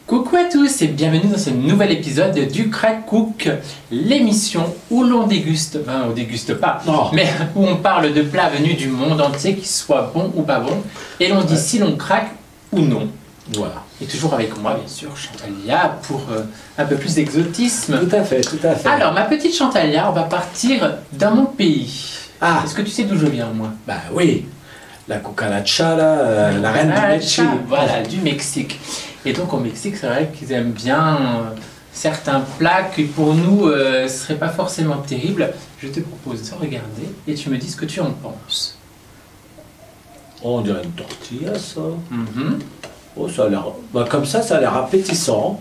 Coucou à tous et bienvenue dans ce nouvel épisode du Crack Cook, l'émission où l'on déguste, enfin on déguste pas, mais où on parle de plats venus du monde entier, qu'ils soient bons ou pas bons, et l'on dit si l'on craque ou non. Voilà. Et toujours avec moi, bien sûr, Chantalia, pour un peu plus d'exotisme. Tout à fait, tout à fait. Alors, ma petite Chantalia, on va partir dans mon pays. Ah. Est-ce que tu sais d'où je viens, moi? Bah oui, la cucaracha, la reine du Mexique. Voilà, du Mexique. Et donc au Mexique, c'est vrai qu'ils aiment bien certains plats qui pour nous ne seraient pas forcément terribles. Je te propose de regarder et tu me dis ce que tu en penses. Oh, on dirait une tortilla, ça. Mm-hmm. Oh, ça a l'air... Bah, comme ça a l'air appétissant.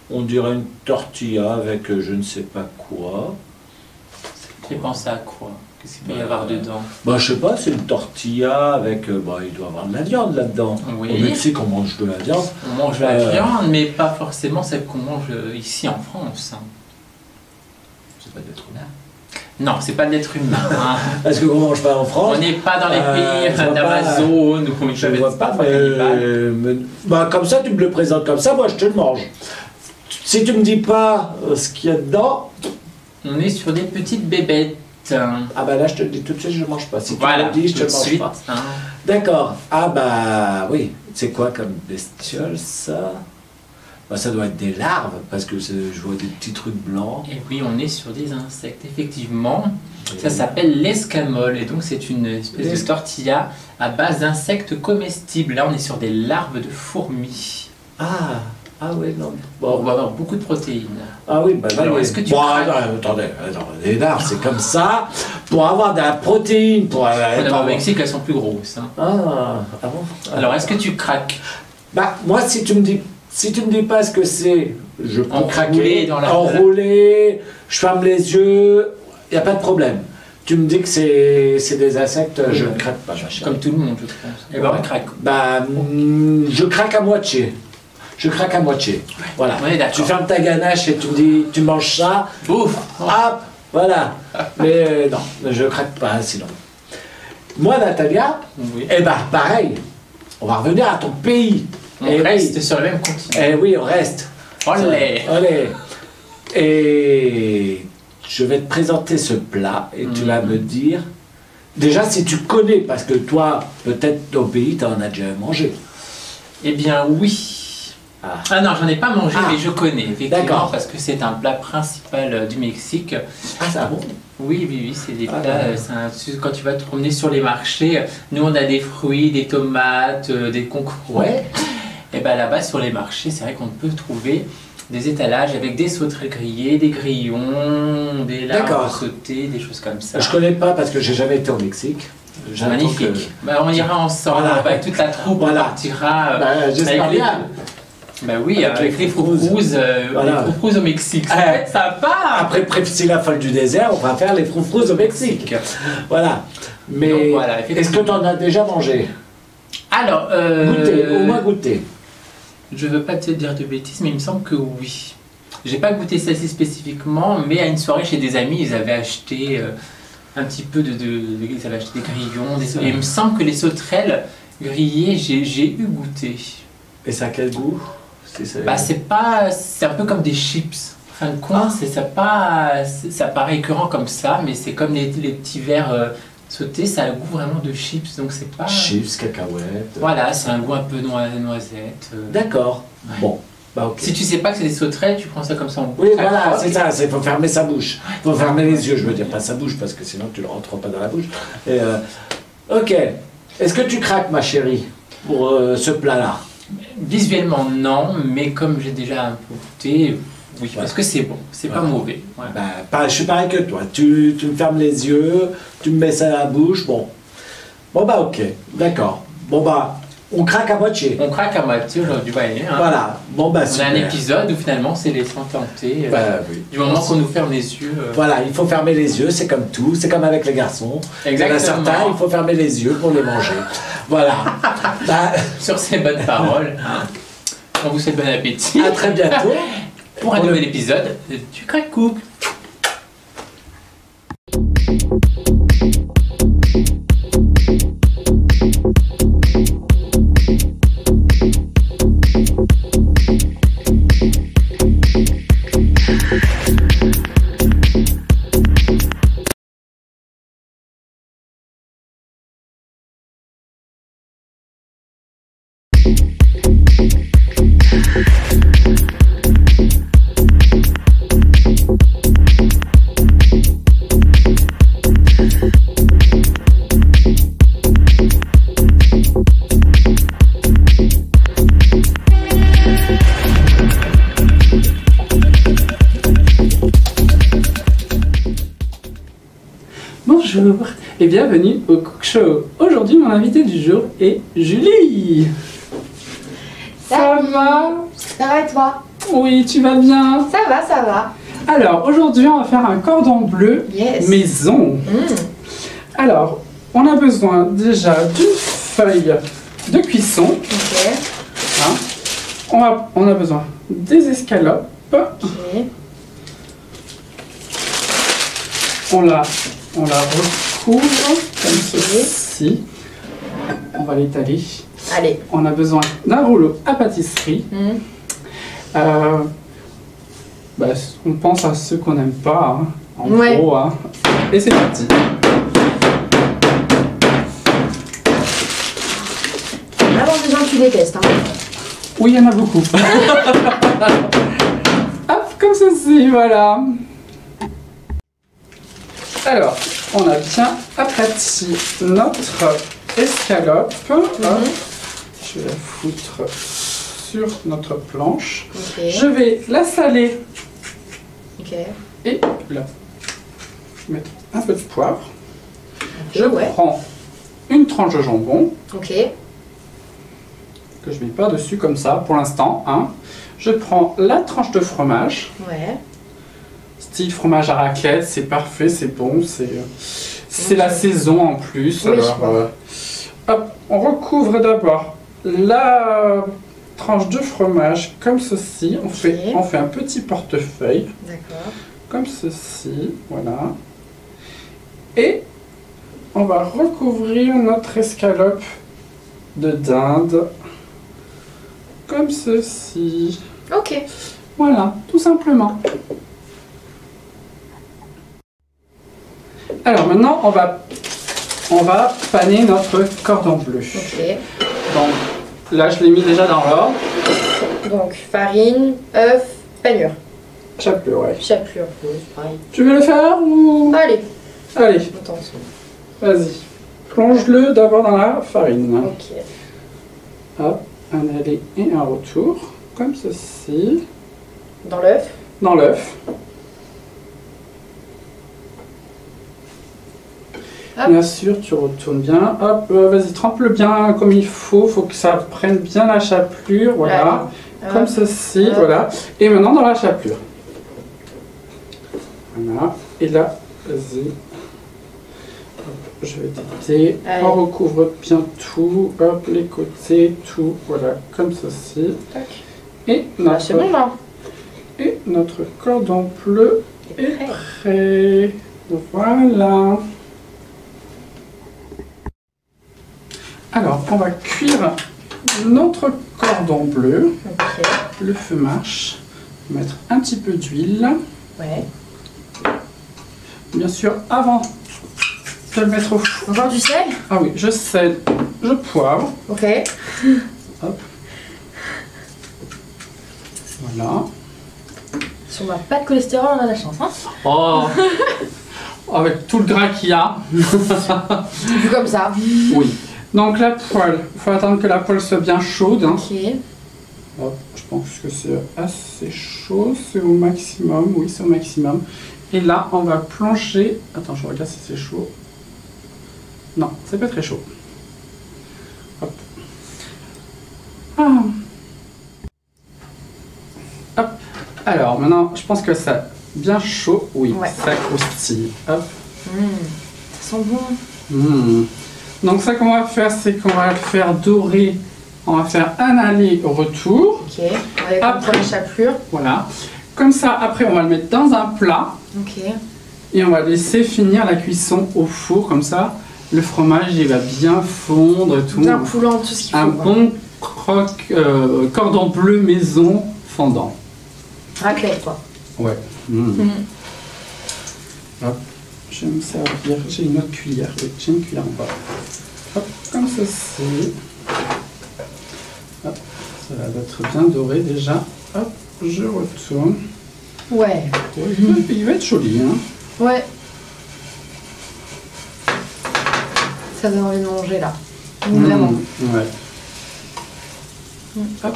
On dirait une tortilla avec je ne sais pas quoi. Tu pensé à quoi? Qu'est-ce qu'il peut y avoir dedans? Bah, je sais pas, c'est une tortilla avec... bah, il doit y avoir de la viande là-dedans. Oui. Au Mexique, on mange de la viande. On mange la viande, mais pas forcément celle qu'on mange ici en France. C'est pas d'être humain. Non, c'est pas de l'être humain. Hein. Est-ce qu'on mange pas en France? On n'est pas dans les pays d'Amazon ou je ne vois pas, bah, comme ça, tu me le présentes comme ça, moi je te le mange. Si tu me dis pas ce qu'il y a dedans... On est sur des petites bébêtes. Ah bah là je te le dis tout de suite, je ne mange pas. Si voilà, tu me le dis, je te le mange suite, pas. Hein. D'accord. Ah bah oui. C'est quoi comme bestiole ça? Bah, ça doit être des larves parce que je vois des petits trucs blancs. Et oui, on est sur des insectes, effectivement. Ça s'appelle l'escamol et donc c'est une espèce de tortilla à base d'insectes comestibles. Là, on est sur des larves de fourmis. Ah oui, non. Bon, on va avoir beaucoup de protéines. Ah oui, bah là, alors est-ce que tu attendez, les larves, c'est comme ça. Pour avoir de la protéine, pour... Au Mexique, elles sont plus grosses. Hein. Ah bon. Alors, est-ce que tu craques? Bah, moi, si tu me dis pas ce que c'est, je peux craquer, enrouler, je ferme les yeux, il n'y a pas de problème. Tu me dis que c'est des insectes, je ne craque pas, ma chérie. Comme tout le monde, je pense. Et ben, on craque. Bah, je craque à moitié. Je craque à moitié. Voilà. Tu fermes ta ganache et tu me dis, tu manges ça. Ouf. Hop, voilà. Mais non, je craque pas sinon. Moi, Natalia, oui. Eh ben, pareil. On va revenir à ton pays. On reste sur le même continent. Eh oui, on reste. Olé. Olé. Et je vais te présenter ce plat et tu vas me dire, déjà si tu connais, parce que toi, peut-être au pays, tu en as déjà mangé. Eh bien oui. Ah non, j'en ai pas mangé, mais je connais, effectivement, parce que c'est un plat principal du Mexique. Ah, ça bon? Oui, c'est des plats, quand tu vas te promener sur les marchés, nous on a des fruits, des tomates, des concombres. Ouais. Et bien là-bas, sur les marchés, c'est vrai qu'on peut trouver des étalages avec des sauterelles grillées, des grillons, des larves sautées, des choses comme ça. Je connais pas parce que j'ai jamais été au Mexique. Magnifique. Bah, on ira ensemble, avec toute la troupe, on partira. J'espère bien. Bah oui, avec les froufrous au Mexique, ça va être sympa. Après Priscilla folle du désert, on va faire les froufrous au Mexique. Voilà. Mais voilà, est-ce que tu en as déjà mangé? Alors, goûter, au moins goûter. Je veux pas te dire de bêtises, mais il me semble que oui. J'ai pas goûté celle-ci spécifiquement, mais à une soirée chez des amis, ils avaient acheté un petit peu ils avaient acheté des grillons, et il me semble que les sauterelles grillées, j'ai eu goûté. Et ça a quel goût? Bah, c'est un peu comme des chips. En fin de compte, ça paraît écœurant comme ça, mais c'est comme les petits verres sautés, ça a le goût vraiment de chips, donc c'est pas... Chips, cacahuètes... Voilà, c'est un goût un peu noisette. D'accord, ouais. Bon, bah ok. Si tu sais pas que c'est des sauterelles, tu prends ça comme ça en bouche. Oui, voilà, c'est ça, il faut fermer sa bouche. Il faut fermer les yeux, je veux dire, pas sa bouche, parce que sinon tu ne le rentres pas dans la bouche. Et, ok, est-ce que tu craques, ma chérie, pour ce plat-là? Visuellement, non, mais comme j'ai déjà un peu goûté, oui, parce que c'est bon, c'est pas mauvais. Ouais. Bah, je suis pareil que toi, tu me fermes les yeux, tu me mets ça à la bouche, bon. Bon bah ok, d'accord. Bon bah, On craque à moitié. On craque à moitié aujourd'hui, voyez. Hein. Voilà. Bon, bah, on a un épisode où finalement c'est laissant tenter. Oui. Du moment qu'on nous ferme les yeux. Voilà, il faut fermer les yeux, c'est comme tout. C'est comme avec les garçons. Exactement. Il y en a certains, il faut fermer les yeux pour les manger. Voilà. Sur ces bonnes paroles, on vous souhaite bon appétit. À très bientôt. Pour un nouvel épisode du Crack Cook. Bonjour et bienvenue au Cook Show. Aujourd'hui, mon invité du jour est Julie. Ça va? Ça va et toi? Oui, tu vas bien? Ça va, ça va. Alors, aujourd'hui, on va faire un cordon bleu maison. Alors, on a besoin déjà d'une feuille de cuisson. Ok. Hein? On a besoin des escalopes. Ok. On la recouvre comme ceci. On va l'étaler. Allez. On a besoin d'un rouleau à pâtisserie. On pense à ceux qu'on n'aime pas, hein, en gros. Hein. Et c'est parti. Vraiment des gens que tu détestes. Hein. Oui, il y en a beaucoup. Hop, comme ceci, voilà. Alors, on a bien aplati notre escalope. Je vais la foutre sur notre planche. Okay. Je vais la saler. Okay. Et là, mettre un peu de poivre. Okay, je prends une tranche de jambon. Okay. Que je mets pas dessus comme ça pour l'instant. Hein. Je prends la tranche de fromage. Ouais. Style fromage à raclette, c'est parfait, c'est bon, c'est la saison en plus. Oui, alors, hop, on recouvre d'abord la tranche de fromage comme ceci. On fait un petit portefeuille. D'accord. Comme ceci, voilà. Et on va recouvrir notre escalope de dinde comme ceci. Ok. Voilà, tout simplement. Alors maintenant, on va paner notre cordon bleu. Ok. Donc là, je l'ai mis déjà dans l'ordre. Donc farine, œuf, panure. Chapelure, ouais. Chapelure, pareil. Tu veux le faire ou... Allez. Allez. Attention. Vas-y. Plonge-le d'abord dans la farine. Ok. Hop, un aller et un retour, comme ceci. Dans l'œuf. Dans l'œuf. Bien sûr, tu retournes bien. Hop, vas-y, trempe-le bien comme il faut. Faut que ça prenne bien la chapelure. Voilà. Comme ceci. Voilà. Et maintenant dans la chapelure. Voilà. Et là, vas-y. Je vais tenter. On recouvre bien tout. Hop, les côtés, tout. Voilà, comme ceci. Tac. Et notre, c'est bon là. Et notre cordon bleu est prêt. Voilà. Alors, on va cuire notre cordon bleu. Okay. Le feu marche. Mettre un petit peu d'huile. Ouais. Bien sûr, avant de le mettre au four. Encore du sel? Ah oui, je sel, je poivre. Ok. Hop. Voilà. Si on n'a pas de cholestérol, on a la chance. Hein. Oh. Avec tout le gras qu'il y a. Vu comme ça. Oui. Donc la poêle, il faut attendre que la poêle soit bien chaude. Ok. Hop, je pense que c'est assez chaud, c'est au maximum, oui c'est au maximum. Et là, on va plonger, attends je regarde si c'est chaud. Non, c'est pas très chaud. Hop. Alors, maintenant, je pense que ça bien chaud. Oui, ouais. Ça croustille. Hop. Ça sent bon. Donc, ça qu'on va faire, c'est qu'on va le faire dorer. On va faire un aller-retour. Ok. Avec après la chapelure. Voilà. Comme ça, après, on va le mettre dans un plat. Ok. Et on va laisser finir la cuisson au four. Comme ça, le fromage, il va bien fondre et tout. Bien coulant, tout ce qu'il faut. Un bon cordon bleu maison fondant. Raclette, quoi. Ouais. Hop. Je vais me servir. J'ai une autre cuillère. Oui, j'ai une cuillère en bas. Hop, comme ceci. Hop, ça va être bien doré déjà. Hop, je retourne. Ouais. Il va être joli, hein. Ouais. Ça donne envie de manger là. Vraiment. Ouais. Hop.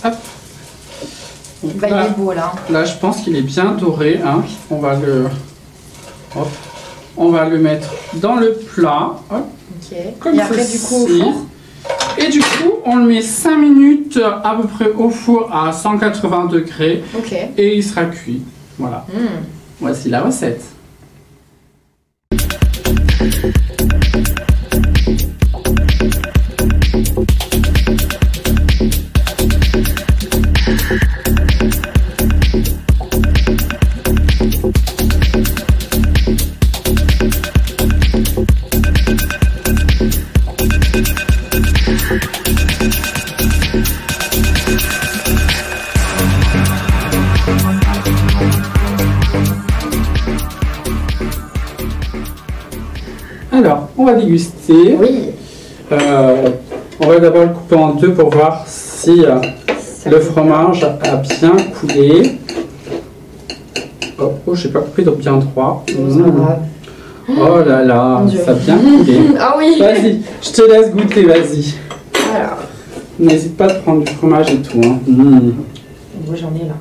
Hop. Donc Bah, il est beau là. Là, je pense qu'il est bien doré. Hein. On va le... Hop. On va le mettre dans le plat. Hop. Ok. Comme et après, du coup, au four. Et du coup, on le met 5 minutes à peu près au four à 180 degrés. Ok. Et il sera cuit. Voilà. Voici la recette. Alors, on va déguster. Oui. On va d'abord le couper en deux pour voir si le fromage a bien coulé. Oh, j'ai pas coupé de bien droit. Oh là là, ça a bien coulé. Ah oui. Vas-y, je te laisse goûter, vas-y. Alors. N'hésite pas à prendre du fromage et tout. Hein. Moi j'en ai là.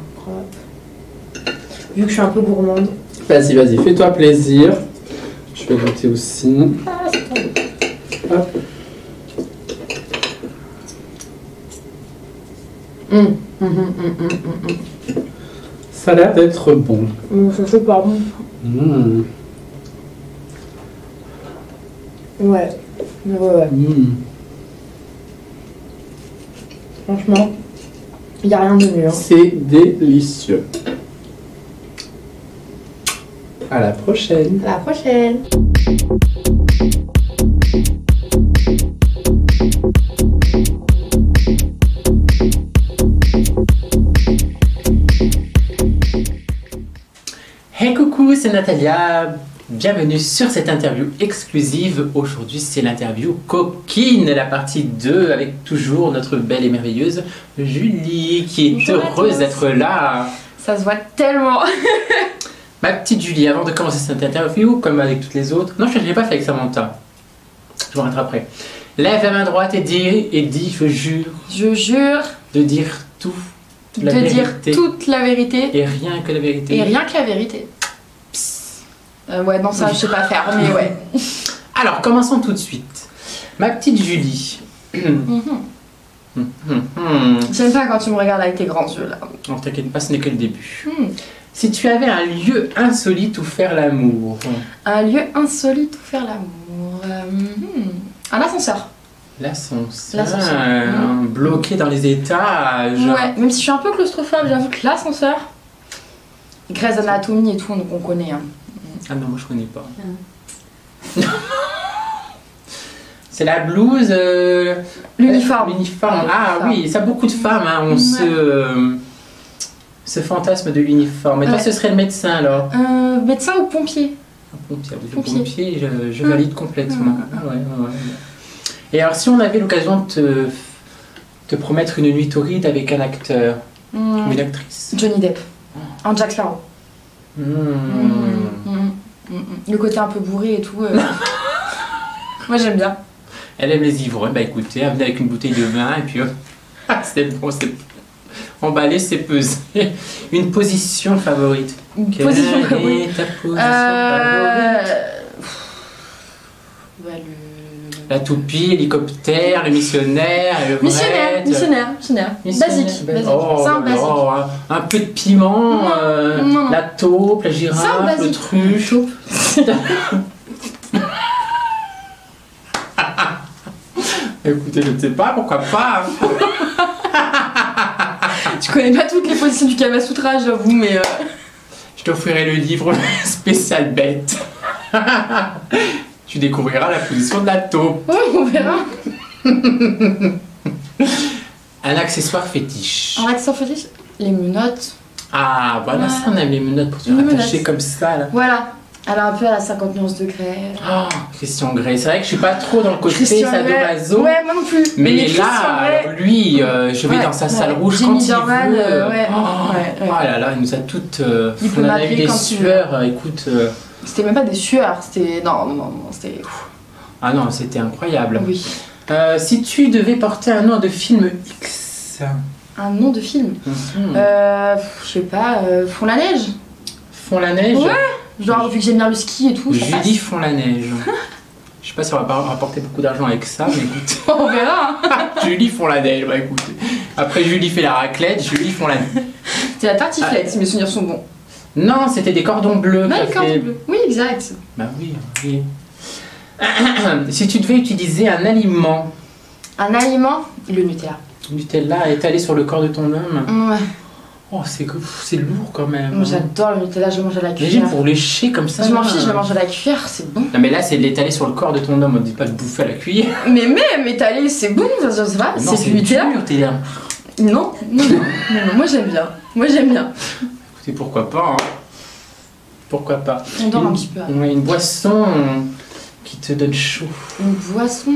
Vu que je suis un peu gourmande. Vas-y, vas-y, fais-toi plaisir. Je vais goûter aussi. Ah, c'est pas bon. Hop. Ça a l'air d'être bon. Ça fait pas bon. Ouais. Ouais. Franchement, il n'y a rien de mieux. Hein. C'est délicieux. À la prochaine. À la prochaine. Hey coucou, c'est Natalia. Bienvenue sur cette interview exclusive. Aujourd'hui, c'est l'interview coquine, la partie 2, avec toujours notre belle et merveilleuse Julie, qui est Bonjour heureuse d'être là. Ça se voit tellement. Ma petite Julie, avant de commencer cette interview, comme avec toutes les autres, non, je ne l'ai pas fait avec Samantha. Je me rattraperai. Lève la main droite et dis, je jure. Je jure. De dire tout. De dire toute la vérité. Et rien que la vérité. Et rien que la vérité. Ouais, non, ça, je sais pas faire, mais ouais. Alors, commençons tout de suite. Ma petite Julie. J'aime pas quand tu me regardes avec tes grands yeux, là. Non, t'inquiète pas, ce n'est que le début. Si tu avais un lieu insolite où faire l'amour. Un lieu insolite où faire l'amour. Un ascenseur. L'ascenseur. Bloqué dans les étages. Ouais, même si je suis un peu claustrophobe, j'avoue que l'ascenseur. Grey's Anatomy et tout, donc on connaît. Hein. Ah non, moi je connais pas. C'est la blouse. L'uniforme. L'uniforme. Ah oui, ça beaucoup de femmes ont ce fantasme de l'uniforme. Et toi, ce serait le médecin alors? Médecin ou pompier? Pompier, je valide complètement. Ouais. Et alors, si on avait l'occasion de te promettre une nuit torride avec un acteur ou une actrice? Johnny Depp. En Jack Sparrow. Le côté un peu bourré et tout. Moi j'aime bien. Elle aime les ivrognes. Bah écoutez, elle venait avec une bouteille de vin et puis c'est bon, c'est emballé, c'est pesé. Une position favorite. Position favorite. Ta position favorite? La toupie, l'hélicoptère, le missionnaire, et le vrai. Missionnaire. Basique. Oh, C'est un basique. oh, un peu de piment, non. la taupe, la girafe, le truche. Écoutez, je ne sais pas, pourquoi pas. Tu connais pas toutes les positions du Kama Sutra, j'avoue, mais... Je t'offrirai le livre spécial bête. Tu découvriras la position de la taupe. Ouais, on verra. Un accessoire fétiche. Un accessoire fétiche, les menottes. Ah, voilà, Ouais. ça on aime les menottes pour se Les rattacher menottes. comme ça là. Voilà. Elle est un peu à la 50 nuances degrés. Oh, Christian Grey, c'est vrai que je suis pas trop dans le côté Christian Grey. sadomaso. Ouais, moi non plus. Mais Christian là, Grey, lui, je vais Ouais, dans sa salle ouais. rouge Jimmy quand il Dorman, veut. ouais, ouais. Oh là là, il nous a toutes. Il peut on en a m'appeler eu des quand il veut. sueurs, écoute. C'était même pas des sueurs, c'était... Non, c'était... Ah non, c'était incroyable. Oui. Si tu devais porter un nom de film X. Un nom de film. Mhm. Je sais pas, Fond la neige. Fond la neige. Ouais. Genre, vu que j'aime bien le ski et tout, ça passe. Julie Fond la neige. Je sais pas si on va pas rapporter beaucoup d'argent avec ça, mais écoute. On verra. Hein. Julie Fond la neige, bah écoute. Après Julie fait la raclette, Julie Fond la neige. C'était la tartiflette, si mes souvenirs sont bons. Non, c'était des cordons bleus. Non, qui a les cordons fait- bleus. Oui, exact. Bah oui, oui. Si tu devais utiliser un aliment, Un aliment, le Nutella. Nutella étalé sur le corps de ton homme, Ouais. oh c'est lourd quand même. Moi, j'adore le Nutella, je le mange à la Imagine cuillère. pour lécher comme ça. Je m'en là. fiche, je le mange à la cuillère, c'est bon. Non mais là c'est de l'étaler sur le corps de ton homme, on dit pas de bouffer à la cuillère. Mais même étalé, c'est bon, ça se va, Non, c'est du Nutella. dur, t'es là. Non, moi j'aime bien. Moi j'aime bien. Écoutez, pourquoi pas, hein. Pourquoi pas. On dort un petit peu. Ouais, une boisson qui te donne chaud. Une boisson.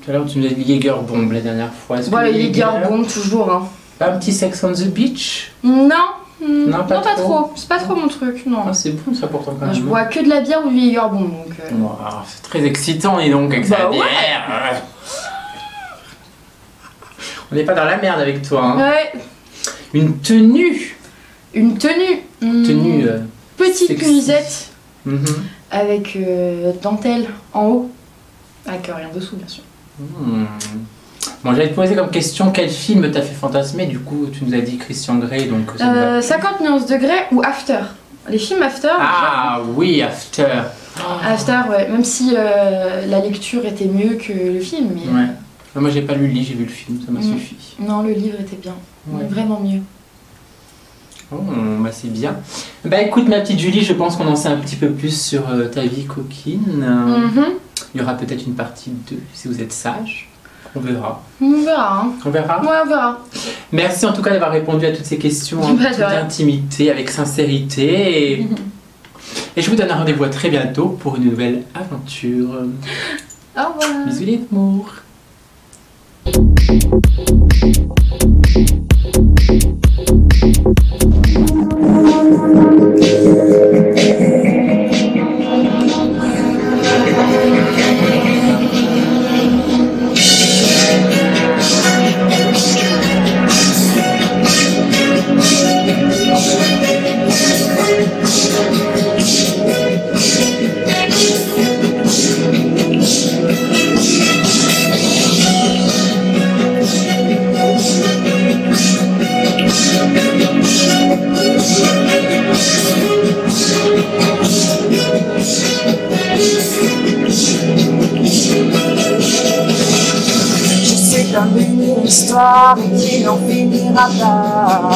Tout à l'heure tu nous as dit Jäger Bomb la dernière fois. Est-ce que Voilà, le les gars, bon, toujours. Hein. Pas un petit Sex on the Beach? Non, Non, pas trop. C'est pas trop mon truc, non. Ah, c'est bon ça pourtant quand même. Je bois que de la bière ou du Jägerbomb, donc. Wow, c'est très excitant et donc avec Bah sa ouais. bière. On n'est pas dans la merde avec toi. Hein. Ouais. Une tenue. Une tenue. Tenue. Petite sexy. nuisette Mhm. avec dentelle en haut. Avec rien dessous, bien sûr. Bon, j'allais te poser comme question quel film t'a fait fantasmer. Du coup, tu nous as dit Christian Grey, donc ça me va. 50 nuances degrés ou After. Les films After. Ah oui, After. After, ouais. Même si la lecture était mieux que le film. Mais... Ouais. Moi, j'ai pas lu le livre, j'ai vu le film, ça m'a Mm. suffi. Non, le livre était bien. Ouais. Vraiment mieux. Oh, bah c'est bien. Bah écoute, ma petite Julie, je pense qu'on en sait un petit peu plus sur ta vie coquine. Mhm. Il y aura peut-être une partie 2 si vous êtes sage. On verra. On verra. Hein. On verra. Ouais, on verra. Merci en tout cas d'avoir répondu à toutes ces questions en Bah, de toute rien. intimité, avec sincérité. Et je vous donne un rendez-vous à très bientôt pour une nouvelle aventure. Au revoir. Bisous les amours. Je sais comme une histoire qui n'en finira pas.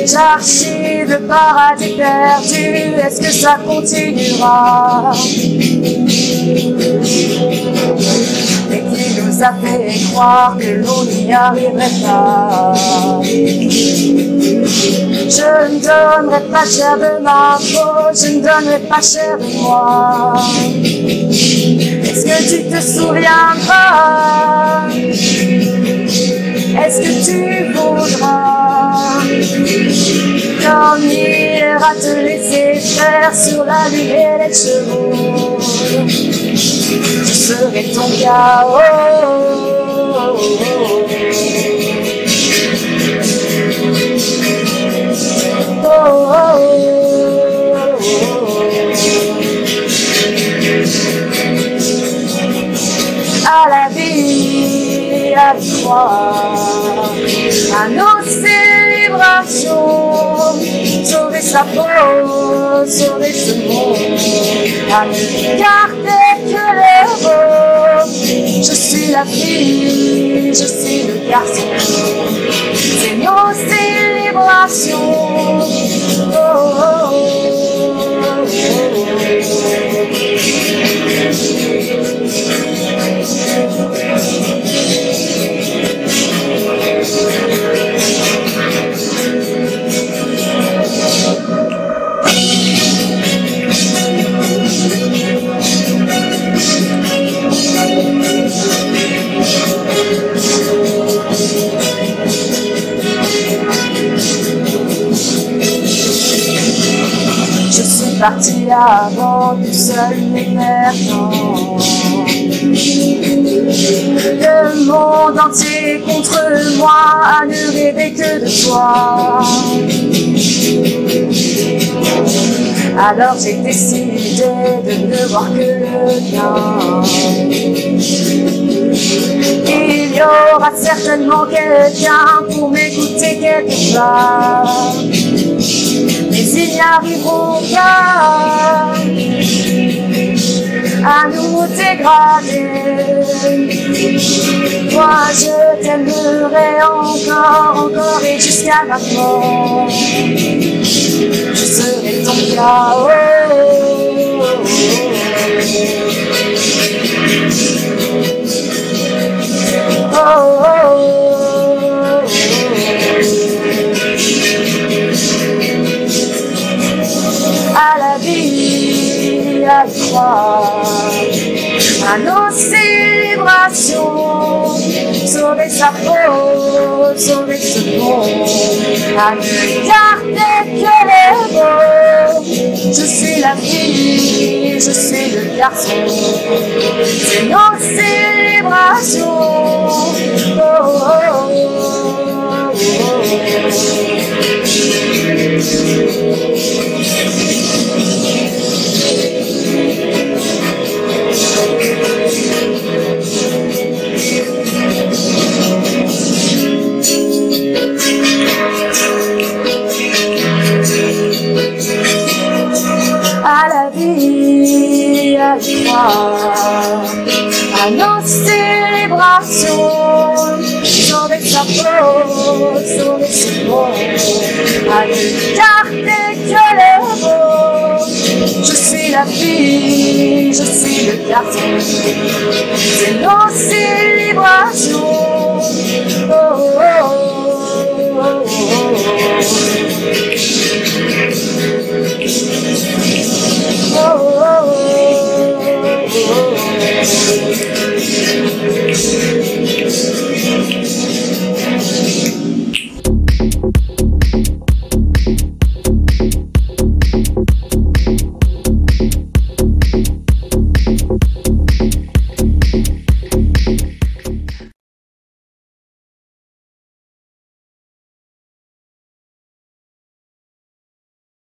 J'archive le paradis perdu, est-ce que ça continuera? Et qui nous a fait croire que l'on n'y arriverait pas. Je ne donnerai pas cher de ma peau, je ne donnerai pas cher de moi. Est-ce que tu te souviendras? Est-ce que tu voudras? Comme il ira te laisser faire sur la lune et les chevaux. Je serai ton gars. Oh, oh, oh, oh, oh, oh. vie, à y croire, à nos célébrations, sauver sa peau, sauver ce monde, à ne garder que les mots. Je suis la fille, je suis le garçon, c'est nos célébrations. Oh, oh, oh, oh, je suis partie avant, tout seul mais perdant. Le monde entier contre moi, à ne rêver que de toi. Alors j'ai décidé de ne voir que le bien. Il y aura certainement quelqu'un pour m'écouter quelque part, mais ils n'y arriveront pas à nous dégrader. Moi je t'aimerai encore, encore et jusqu'à ma mort. Je serai ton chaos. Oh, oh, oh. À la vie, à y croire, à nos célébrations, sauver sa peau, sauver ce monde, à ne garder que les mots. Je suis la fille, je suis le garçon, c'est nos célébrations. Oh, oh, oh, oh, à la vie, à y croire, à nos célébrations, sauver sa peau, sauver ce monde, à ne garder que les mots. Je suis la fille, je suis le garçon, c'est nos célébrations.